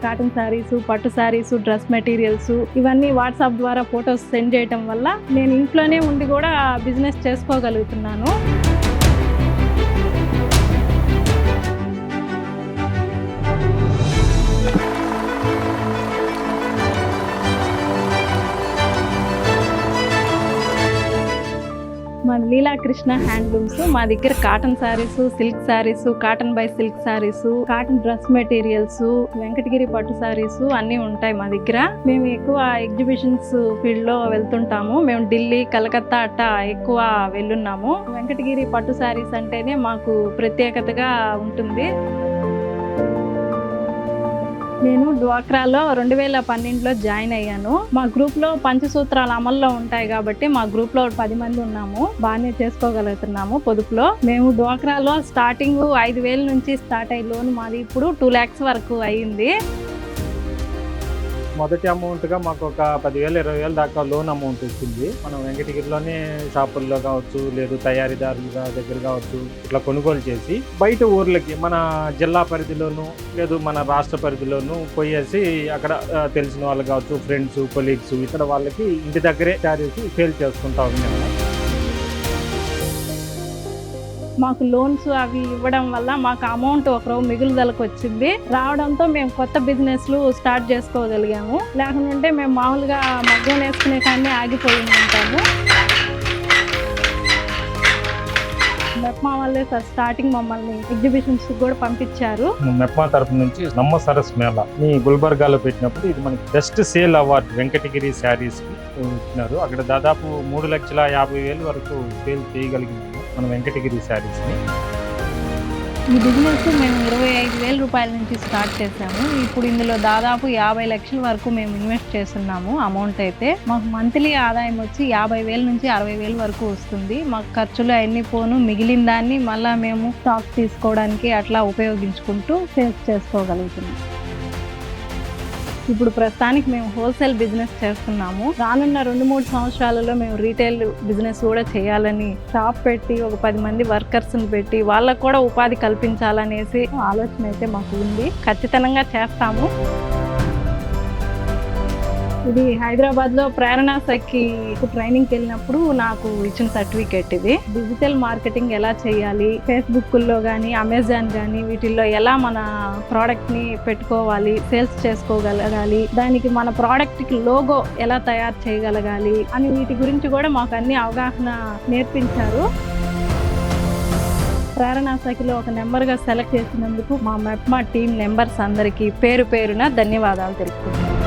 Cotton saris, పట్టు saris, dress materials ఇవన్నీ WhatsApp ద్వారా ఫొటోస్ సెండ్ చేయటం వల్ల నేను ఇంట్లోనే ఉండి కూడా బిజినెస్ చేసుకోగలుగుతున్నాను. మా లీలా కృష్ణ హ్యాండ్లూమ్స్. మా దగ్గర cotton saris, silk saris, cotton by silk saris, cotton dress materials, Venkatagiri పట్టు శారీస్ అన్నీ ఉంటాయి మా దగ్గర. మేము ఎక్కువ ఎగ్జిబిషన్స్ ఫీల్డ్ లో వెళ్తుంటాము. మేము ఢిల్లీ, కలకత్తా అట్టా ఎక్కువ వెళ్ళున్నాము. వెంకటగిరి పట్టు శారీస్ అంటేనే మాకు ప్రత్యేకతగా ఉంటుంది. నేను డ్వాక్రాలో 2012లో జాయిన్ అయ్యాను. మా గ్రూప్ లో పంచసూత్రాలు అమల్లో ఉంటాయి కాబట్టి మా గ్రూప్ లో 10 మంది ఉన్నాము. బాగానే చేసుకోగలుగుతున్నాము పొదుపులో. మేము డ్వాక్రాలో స్టార్టింగ్ 5,000 నుంచి స్టార్ట్ అయ్యి లోన్ మాది ఇప్పుడు 2 lakhs వరకు అయ్యింది. మొదటి అమౌంట్గా మాకు ఒక 10,000 20,000 దాకా లోన్ అమౌంట్ వచ్చింది. మనం వెంకటగిరిలోనే షాపుల్లో కావచ్చు, లేదు తయారీదారుల దగ్గర కావచ్చు, ఇట్లా కొనుగోలు చేసి బయట ఊర్లకి మన జిల్లా పరిధిలోను లేదు మన రాష్ట్ర పరిధిలోను పోయేసి అక్కడ తెలిసిన వాళ్ళు కావచ్చు, ఫ్రెండ్స్, కొలీగ్స్ ఇక్కడ వాళ్ళకి ఇంటి దగ్గరే శారీస్ సేల్ చేసుకుంటా ఉన్నాము. మాకు లోన్స్ అవి ఇవ్వడం వల్ల మాకు అమౌంట్ ఒకరోజు మిగులుదలకు వచ్చింది. రావడంతో మేము కొత్త బిజినెస్లు స్టార్ట్ చేసుకోగలిగాము. లేకుంటే మేము మామూలుగా మగ్గం వేసుకునే కానీ ఆగిపోయి ఉంటాము. మెప్మా వాళ్ళే స్టార్టింగ్ మమ్మల్ని ఎగ్జిబిషన్స్ కూడా పంపించారు. మెప్మా తరఫు నుంచి నమ్మ సరస్ మేళ ని గుల్బర్గాలో పెట్టినప్పుడు ఇది మనకి best sale award Venkatagiri saris కి ఇచ్చినారు. అక్కడ దాదాపు 3,50,000 వరకు సేల్ చేయగలిగింది మన వెంకటగిరి శారీస్ ని. ఈ బిజినెస్ మేము 25,000 రూపాయల నుంచి స్టార్ట్ చేసాము. ఇప్పుడు ఇందులో దాదాపు 50 లక్షల వరకు మేము ఇన్వెస్ట్ చేస్తున్నాము. అమౌంట్ అయితే మాకు మంత్లీ ఆదాయం వచ్చి 50,000 నుంచి 60,000 వరకు వస్తుంది. మాకు ఖర్చులు అన్ని పోను, మిగిలిన దాన్ని మళ్ళీ మేము స్టాక్ తీసుకోవడానికి అట్లా ఉపయోగించుకుంటూ సేల్స్ చేసుకోగలుగుతున్నాం. ఇప్పుడు ప్రస్తుతానికి మేము హోల్సేల్ బిజినెస్ చేస్తున్నాము. రానున్న 2-3 సంవత్సరాలలో మేము రీటైల్ బిజినెస్ కూడా చేయాలని షాప్ పెట్టి ఒక 10 మంది వర్కర్స్ని పెట్టి వాళ్ళకు కూడా ఉపాధి కల్పించాలనేసి ఆలోచన అయితే మాకు ఉంది. ఖచ్చితంగా చేస్తాము. ఇది హైదరాబాద్లో ప్రేరణ సఖి ట్రైనింగ్కి వెళ్ళినప్పుడు నాకు ఇచ్చిన సర్టిఫికేట్ ఇది. డిజిటల్ మార్కెటింగ్ ఎలా చేయాలి, ఫేస్బుక్లో కానీ అమెజాన్ కానీ వీటిల్లో ఎలా మన ప్రోడక్ట్ని పెట్టుకోవాలి, సేల్స్ చేసుకోగలగాలి, దానికి మన ప్రోడక్ట్కి లోగో ఎలా తయారు చేయగలగాలి అని వీటి గురించి కూడా మాకు అన్ని అవగాహన నేర్పించారు. ప్రేరణ సఖిలో ఒక నెంబర్గా సెలెక్ట్ చేసినందుకు మా మెప్మా టీం మెంబర్స్ అందరికీ పేరు పేరున ధన్యవాదాలు తెలుపుతున్నాను.